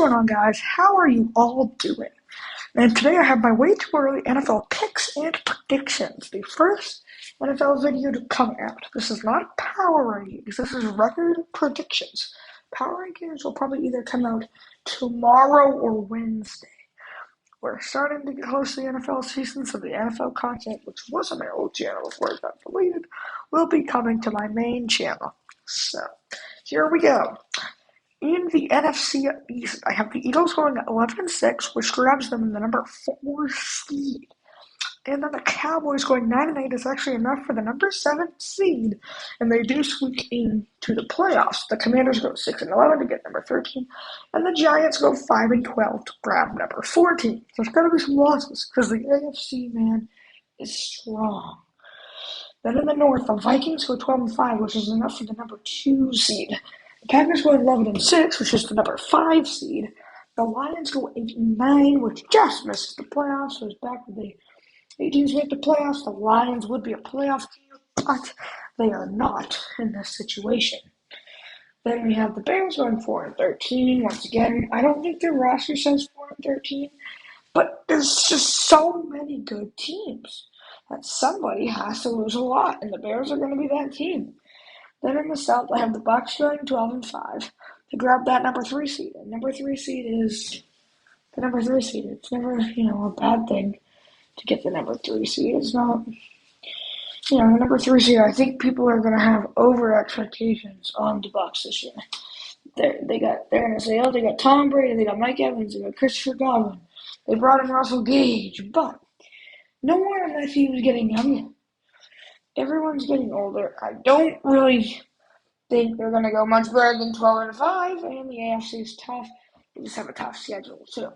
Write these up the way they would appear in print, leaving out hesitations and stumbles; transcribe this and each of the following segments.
going on, guys? How are you all doing? And today I have my way too early NFL picks and predictions. The first NFL video to come out. This is not power rankings. This is record predictions. Power rankings will probably either come out tomorrow or Wednesday. We're starting to get close to the NFL season, so the NFL content, which was on my old channel before it got deleted, will be coming to my main channel. So, here we go. In the NFC East, I have the Eagles going at 11-6, which grabs them in the number 4 seed. And then the Cowboys going 9-8 is actually enough for the number 7 seed, and they do squeak into the playoffs. The Commanders go 6-11 to get number 13, and the Giants go 5-12 to grab number 14. So there's got to be some losses because the AFC, man, is strong. Then in the North, the Vikings go 12-5, which is enough for the number 2 seed. The Packers go 11-6, which is the number 5 seed. The Lions go 8-9, which just misses the playoffs. So it's back with the 8 teams make the playoffs. The Lions would be a playoff team, but they are not in this situation. Then we have the Bears going 4-13. Once again, I don't think their roster says 4-13, but there's just so many good teams that somebody has to lose a lot, and the Bears are going to be that team. Then in the South, I have the Bucs going 12-5 to grab that number 3 seed. And number 3 seed is the number 3 seed. It's never, a bad thing to get the number 3 seed. It's not, the number 3 seed. I think people are going to have over expectations on the Bucs this year. They're going to say, oh, they got Tom Brady, they got Mike Evans, they got Christopher Godwin. They brought in Russell Gage, but no one on that team is getting younger. Everyone's getting older. I don't really think they're going to go much better than 12-5, and the AFC is tough. They just have a tough schedule, too.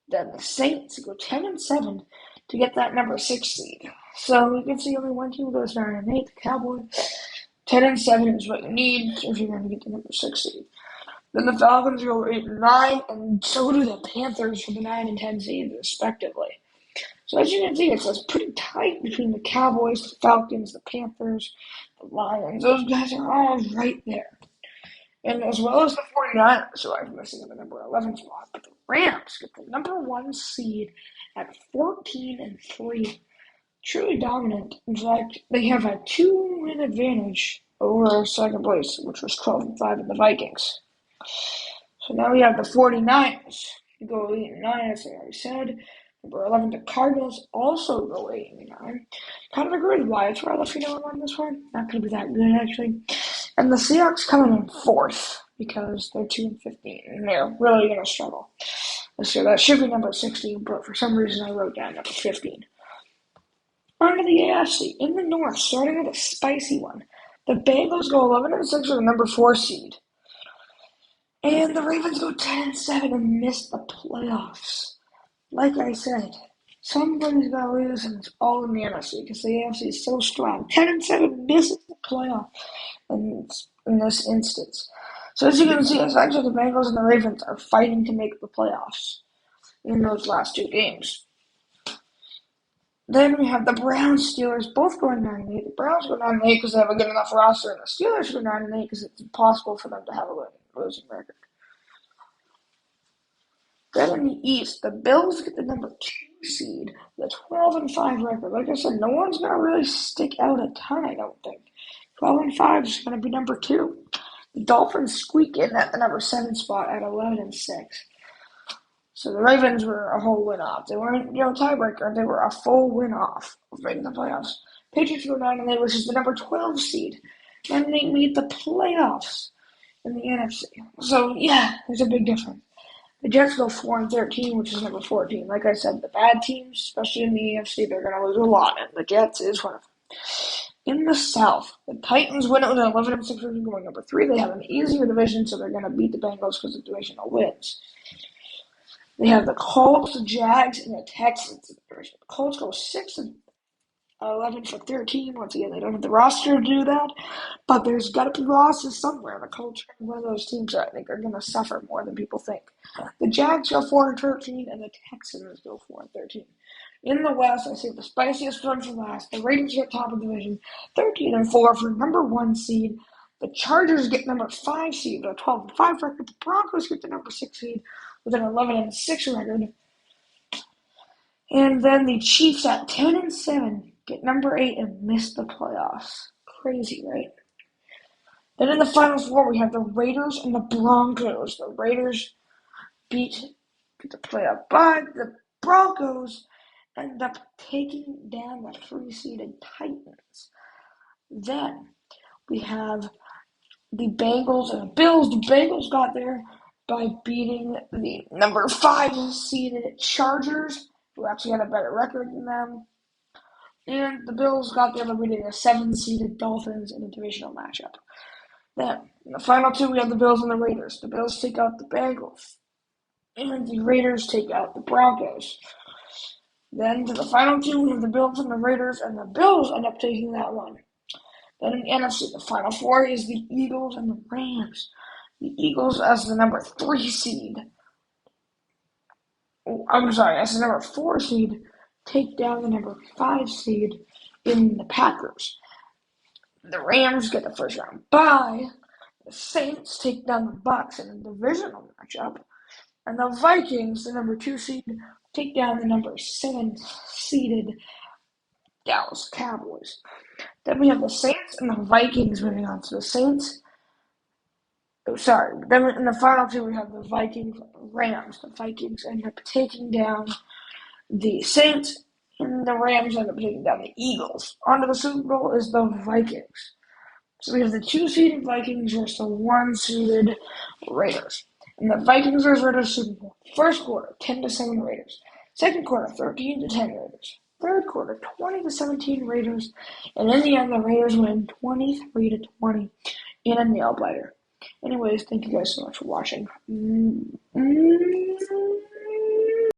Then the Saints go 10-7 to get that number 6 seed. So you can see only one team goes 9-8, the Cowboys. 10-7 is what you need if you're going to get the number 6 seed. Then the Falcons go 8-9, and so do the Panthers for the 9 and 10 seeds, respectively. So as you can see, it's pretty tight between the Cowboys, the Falcons, the Panthers, the Lions. Those guys are all right there. And as well as the 49ers, who I'm missing in the number 11 spot. But the Rams get the number 1 seed at 14-3. Truly dominant. In fact, they have a 2-win advantage over second place, which was 12-5 in the Vikings. So now we have the 49ers. You go 8-9, as I already said. Number 11, the Cardinals also go 8-9. Kind of agree with Wyatt, where I left on this one. Not going to be that good, actually. And the Seahawks coming in 4th because they're 2-15, and they're really going to struggle. So that should be number 16, but for some reason I wrote down number 15. On to the AFC. In the North, starting with a spicy one. The Bengals go 11-6 with the number 4 seed. And the Ravens go 10-7 and miss the playoffs. Like I said, somebody's got to lose, and it's all in the NFC because the AFC is so strong. 10-7 misses the playoff in this instance. So as you can see, essentially the Bengals and the Ravens are fighting to make the playoffs in those last 2 games. Then we have the Browns Steelers both going 9-8. The Browns go 9-8 because they have a good enough roster, and the Steelers go 9-8 because it's impossible for them to have a losing record. Then in the East, the Bills get the number 2 seed, the 12-5 record. Like I said, no one's going to really stick out a ton, I don't think. 12-5 is going to be number 2. The Dolphins squeak in at the number 7 spot at 11-6. So the Ravens were a whole win off. They weren't, tiebreaker. They were a full win off of making the playoffs. Patriots go 9-8, which is the number 12 seed. And they made the playoffs in the NFC. So, yeah, there's a big difference. The Jets go 4-13, which is number 14. Like I said, the bad teams, especially in the AFC, they're going to lose a lot, and the Jets is one of them. In the South, the Titans win it with an 11-6 record going number 3. They have an easier division, so they're going to beat the Bengals because of divisional wins. They have the Colts, the Jags, and the Texans in the division. The Colts go 6-11 for 13. Once again, they don't have the roster to do that, but there's got to be losses somewhere. The Colts are one of those teams that I think are going to suffer more than people think. The Jags go 4-13, and the Texans go 4-13. In the West, I see the spiciest one for last. The Raiders get top of the division, 13-4 for number 1 seed. The Chargers get number 5 seed with a 12-5 record. The Broncos get the number 6 seed with an 11-6 record. And then the Chiefs at 10-7 get number 8 and miss the playoffs. Crazy, right? Then in the Final Four, we have the Raiders and the Broncos. The Raiders get the playoff, but the Broncos end up taking down the 3-seeded Titans. Then we have the Bengals and the Bills. The Bengals got there by beating the number 5-seeded Chargers, who actually had a better record than them. And the Bills got there by beating the 7-seeded Dolphins in a divisional matchup. Then, in the final two, we have the Bills and the Raiders. The Bills take out the Bengals, and the Raiders take out the Broncos. Then, to the final two, we have the Bills and the Raiders, and the Bills end up taking that one. Then in the NFC, the final four is the Eagles and the Rams. The Eagles as the number 3 seed. As the number 4 seed, take down the number 5 seed in the Packers. The Rams get the first round bye. The Saints take down the Bucks in a divisional matchup. And the Vikings, the number 2 seed, take down the number 7 seeded Dallas Cowboys. Then we have the Saints and the Vikings moving on to the Saints. Then in the final two, we have the Vikings and the Rams. The Vikings end up taking down the Saints, and the Rams end up taking down the Eagles. On to the Super Bowl is the Vikings. So we have the 2-seeded Vikings versus the 1-seeded Raiders. And the Vikings versus Raiders Super Bowl. First quarter, 10-7 Raiders. Second quarter, 13-10 Raiders. Third quarter, 20-17 Raiders. And in the end, the Raiders win 23-20 in a nail biter. Anyways, thank you guys so much for watching.